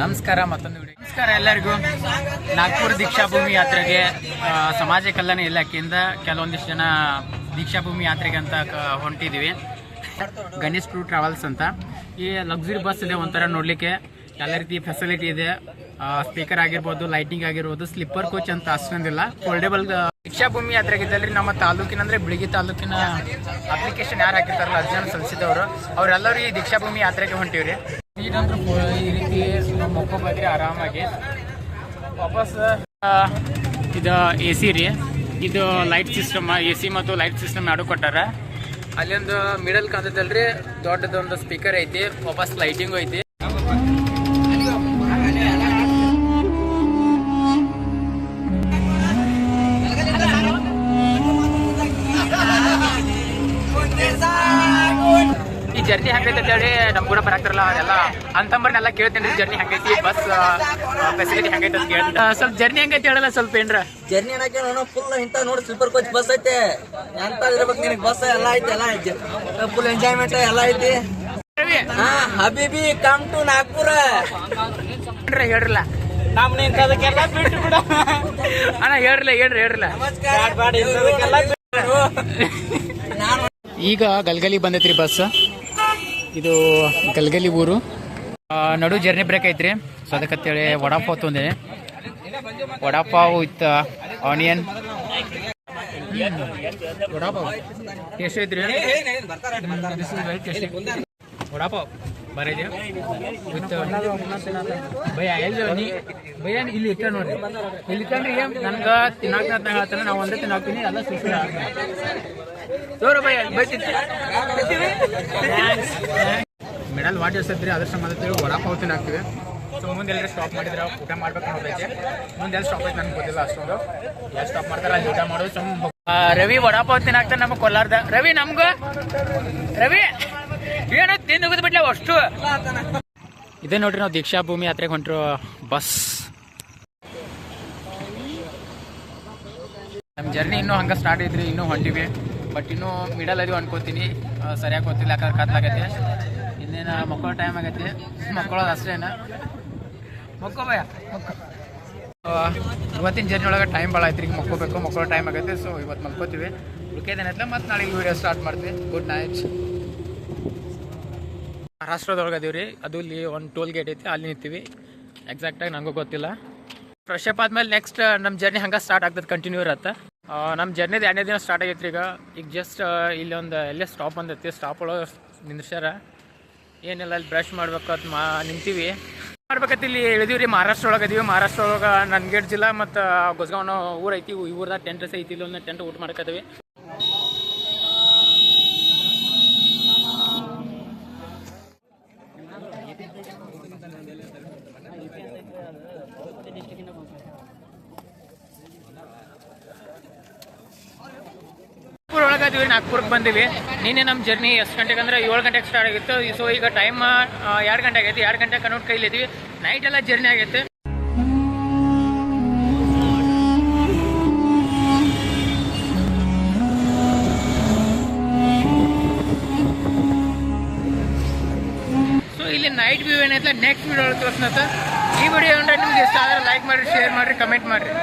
ನಮಸ್ಕಾರ ಮತ್ತೊಂದು ವಿಡಿಯೋ. ನಮಸ್ಕಾರ ಎಲ್ಲರಿಗೂ. ನಾಗ್ಪುರ ದೀಕ್ಷಾಭೂಮಿ ಯಾತ್ರೆಗೆ ಸಮಾಜ ಕಲ್ಯಾಣ ಇಲಾಖೆಯಿಂದ ಕೆಲವೊಂದಿಷ್ಟು ಜನ ದೀಕ್ಷಾಭೂಮಿ ಯಾತ್ರೆಗೆ ಅಂತ ಹೊಂಟಿದ್ದೀವಿ. ಗಣೇಶ್ ಟೂರ್ ಟ್ರಾವೆಲ್ಸ್ ಅಂತ. ಈ ಲಕ್ಸುರಿ ಬಸ್ ಇದೆ, ಒಂಥರ ನೋಡಲಿಕ್ಕೆ ಎಲ್ಲ ರೀತಿ ಫೆಸಿಲಿಟಿ ಇದೆ. ಸ್ಪೀಕರ್ ಆಗಿರ್ಬೋದು, ಲೈಟಿಂಗ್ ಆಗಿರ್ಬೋದು, ಸ್ಲಿಪ್ಪರ್ ಕೋಚ್ ಅಂತ ಅಷ್ಟೊಂದಿಲ್ಲ, ಫೋಲ್ಡೇಬಲ್. ದೀಕ್ಷಾಭೂಮಿ ಯಾತ್ರೆಗಿದ್ದಲ್ಲಿ ನಮ್ಮ ತಾಲೂಕಿನ ಅಂದರೆ ಬಿಳಿಗಿ ತಾಲೂಕಿನ ಅಪ್ಲಿಕೇಶನ್ ಯಾರು ಹಾಕಿರ್ತಾರಲ್ಲ ಅರ್ಜಿಯನ್ನು ಸಲ್ಲಿಸಿದವರು ಅವರೆಲ್ಲರೂ ಈ ದೀಕ್ಷಾಭೂಮಿ ಯಾತ್ರೆಗೆ ಹೊಂಟಿವ್ರಿ. ಈಗಂದ್ರೆ ಈ ರೀತಿ ಮಕ್ಕೋಬೇಕ್ರಿ ಆರಾಮಾಗಿ. ವಾಪಸ್ ಇದು ಎ ಸಿ ರೀ, ಇದು ಲೈಟ್ ಸಿಸ್ಟಮ್, ಎ ಸಿ ಮತ್ತು ಲೈಟ್ ಸಿಸ್ಟಮ್ ಎರಡು ಕೊಟ್ಟಾರ. ಅಲ್ಲೊಂದು ಮಿಡಲ್ ಕಾಣ್ತದಲ್ರಿ, ದೊಡ್ಡದೊಂದು ಸ್ಪೀಕರ್ ಐತಿ, ವಾಪಸ್ ಲೈಟಿಂಗು ಐತಿ. ಈ ಜರ್ನಿ ಹೆಂಗೈತೆ ಅಂತೇಳಿ ನಮ್ ಕೂಡ ಬರಾಕ್ತಾರಲ್ಲ ಅದೆಲ್ಲ ಅಂತಂಬರ್ನೆಲ್ಲ ಕೇಳ್ತೇನೆ. ಜರ್ನಿ ಹೆಂಗೈತಿ, ಬಸ್ ಫೆಸಿಲಿಟಿ ಹೆಂಗೈತೆ ಅಂತ ಕೇಳ್ತ. ಸ್ವಲ್ಪ ಜರ್ನಿ ಹೆಂಗೈತಿ ಹೇಳಲ್ಲ ಸ್ವಲ್ಪ ಏನ್ರ. ಜರ್ನಿ ಏನಕ್ಕೆ ಫುಲ್ ಇಂತ ನೋಡಿ ಸ್ಲೀಪರ್ ಕೋಚ್ ಬಸ್ ಐತೆ ಅಂತ ಇರ್ಬೇಕು ನಿನಗೆ. ಬಸ್ ಎಲ್ಲ ಐತೆ, ಎಲ್ಲ ಐತೆ, ಫುಲ್ ಎಂಜಾಯ್ಮೆಂಟ್ ಎಲ್ಲ ಐತಿ. ಹಬೀಬಿ ಕಮ್ ಟು ನಾಗ್ಪುರ ಹೇಳ್ರಲ್ಲ. ನಮ್ ನಿಂತದಕ್ಕೆಲ್ಲ ಬಿಟ್ಟು ಬಿಡ ಅಣ್ಣ, ಹೇಳ್ರಲ್ಲ. ಈಗ ಗಲ್ಗಲಿ ಬಂದೈತ್ರಿ ಬಸ್. ಇದು ಗಲ್ಗಲಿ ಊರು. ನಡು ಜರ್ನಿ ಬ್ರೇಕ್ ಐತ್ರಿ, ಸೊ ಅದಕ್ಕಂತೇಳಿ ವಡಾಪಾವ್ ತೊಂದೇನೆ. Vada pav with onion vada pav taste ಐತ್ರಿ. ವಡಾಪಾವ್ ಬರೀ ವಿತ್ ಭಯ ಎಲ್ಲಿ ಭಯ ಇಲ್ಲಿ ಇಟ್ಟ ನೋಡ್ರಿ. ಇಲ್ಲಿ ಇಟ್ಟಂದ್ರೆ ನನ್ಗೆ ತಿನ್ನಾಕ ಹೇಳ್ತಾನೆ, ನಾವು ಒಂದೇ ತಿನ್ನಾಕ್ತೀನಿ, ಎಲ್ಲ ಸುಸ್ತು ತೋರ ಭಯ ಮೆಡಲ್ ವಾಟ್ ಇರ್ತೈತ್ರಿ. ಅದ್ರ ಸಂಬಂಧ ವಡಾಪಾವ್ ತಿನ್ನಾಕ್ತಿವಿ. ಸೊ ಮುಂದೆ ಎಲ್ಲರೂ ಸ್ಟಾಪ್ ಮಾಡಿದ್ರೆ ಊಟ ಮಾಡ್ಬೇಕು ಅನ್ನೋದೈತೆ. ಮುಂದೆ ಎಲ್ಲಿ ಸ್ಟಾಪ್ ಐತೆ ನನ್ಗೆ ಗೊತ್ತಿಲ್ಲ ಅಷ್ಟೊಂದು. ಎಷ್ಟು ಸ್ಟಾಪ್ ಮಾಡ್ತಾರೆ ಅಲ್ಲಿ ಊಟ ಮಾಡೋದು. ರವಿ ವಡಾಪಾವ್ ತಿನ್ನಾಕ್ತಾನೆ ನಮ್ಮ ಕೊಲ್ಲಾರ್ದ. ರವಿ ನಮ್ಗೆ ರವಿ ಏನೋ ತಿಂದು ಬಿಡ್ಲ ಅಷ್ಟು. ಇದೇ ನೋಡ್ರಿ ನಾವು ದೀಕ್ಷಾಭೂಮಿ ಯಾತ್ರೆಗೆ ಹೊಂಟಿರೋ ಬಸ್. ನಮ್ಮ ಜರ್ನಿ ಇನ್ನೂ ಹಂಗೆ ಸ್ಟಾರ್ಟ್ ಐತ್ರಿ, ಇನ್ನೂ ಹೊಂಟಿವಿ. ಬಟ್ ಇನ್ನೂ ಮಿಡಲ್ ಅದು ಅನ್ಕೋತೀನಿ, ಸರಿಯಾಗಿ ಗೊತ್ತಿಲ್ಲ, ಯಾಕಂದ್ರೆ ಕತ್ಲಾಗೈತೆ. ಇನ್ನೇನು ಮಕ್ಕಳ ಟೈಮ್ ಆಗೈತಿ, ಮಕ್ಕಳೋದು ಅಷ್ಟೇನ. ಮಕ್ಕೋ ಭಯ ಇವತ್ತಿನ ಜರ್ನಿ ಒಳಗೆ ಟೈಮ್ ಭಾಳ ಐತ್ರಿ. ಈಗ ಮಕ್ಕಳೋ ಟೈಮ್ ಆಗೈತೆ. ಸೊ ಇವತ್ತು ಮಲ್ಕೋತೀವಿ, ಉಳ್ಕೇದೇನೈತಲ್ಲ ಮತ್ತೆ ನಾಳೆ ವೀಡಿಯೋ ಸ್ಟಾರ್ಟ್ ಮಾಡ್ತೀವಿ. Good night. ಮಹಾರಾಷ್ಟ್ರದೊಳಗೆ ಅದೀವಿ ರೀ. ಅದು ಇಲ್ಲಿ ಒಂದು ಟೋಲ್ ಗೇಟ್ ಐತಿ, ಅಲ್ಲಿ ನಿಂತೀವಿ. ಎಕ್ಸಾಕ್ಟಾಗಿ ನನಗೂ ಗೊತ್ತಿಲ್ಲ. ಫ್ರೆಶ್ ಅಪ್ ಆದ್ಮೇಲೆ ನೆಕ್ಸ್ಟ್ ನಮ್ಮ ಜರ್ನಿ ಹಂಗೆ ಸ್ಟಾರ್ಟ್ ಆಗ್ತದೆ, ಕಂಟಿನ್ಯೂ ಇರತ್ತೆ. ನಮ್ಮ ಜರ್ನಿದು 2ನೇ ದಿನ ಸ್ಟಾರ್ಟ್ ಆಗೈತ್ರಿ. ಈಗ ಜಸ್ಟ್ ಇಲ್ಲಿ ಒಂದು ಎಲ್ಲೇ ಸ್ಟಾಪ್ ಬಂದೈತಿ, ಸ್ಟಾಪ್ ಒಳಗೆ ನಿಂದ್ರಸ್ಯಾರ. ಏನಿಲ್ಲ, ಅಲ್ಲಿ ಬ್ರಷ್ ಮಾಡ್ಬೇಕು ಅಂತ ನಿಂತೀವಿ. ಮಾಡ್ಬೇಕಂತ ಇಲ್ಲಿ ಇಳಿದೀವಿ ರೀ. ಮಹಾರಾಷ್ಟ್ರ ಒಳಗೆ ಅದೀವಿ. ಮಹಾರಾಷ್ಟ್ರ ಒಳಗೆ ನನ್ಗೇಡ್ ಜಿಲ್ಲಾ ಮತ್ತು ಗೊಸ್ಗಾಂವ್ ಊರು ಐತಿ. ಈ ಊರ್ದಾಗ ಟೆಂಟ್ ಐತಿ. ಇಲ್ಲಿ ಒಂದು ಟೆಂಟ್ ಊಟ ಮಾಡ್ಕತ್ತೀವಿ. ಒಳಗದೀವಿ, ನಾಗ್ಪುರಕ್ಕೆ ಬಂದಿವಿ. ನಿನ್ನೆ ನಮ್ಮ ಜರ್ನಿ ಎಷ್ಟು ಗಂಟೆಗೆ ಅಂದ್ರೆ 7 ಗಂಟೆಗೆ ಸ್ಟಾರ್ಟ್ ಆಗಿತ್ತು. ಸೊ ಈಗ ಟೈಮ್ 2 ಗಂಟೆ ಆಗೈತಿ. 2 ಗಂಟೆ ಕನ್ನೋಟ್ ಕೈಲಿದ್ದೀವಿ. ನೈಟ್ ಎಲ್ಲ ಜರ್ನಿ ಆಗೈತೆ. ಸೊ ಇಲ್ಲಿ ನೈಟ್ ವ್ಯೂ ಏನೈತೆ ನೆಕ್ಸ್ಟ್ ವಿಡಿಯೋ ತೋರಿಸ್ನತ್ತ. ಈ ವಿಡಿಯೋ ಅಂದ್ರೆ ನಿಮ್ಗೆ ಇಷ್ಟ ಆದರೆ ಲೈಕ್ ಮಾಡಿರಿ, ಶೇರ್ ಮಾಡಿರಿ, ಕಮೆಂಟ್ ಮಾಡಿರಿ.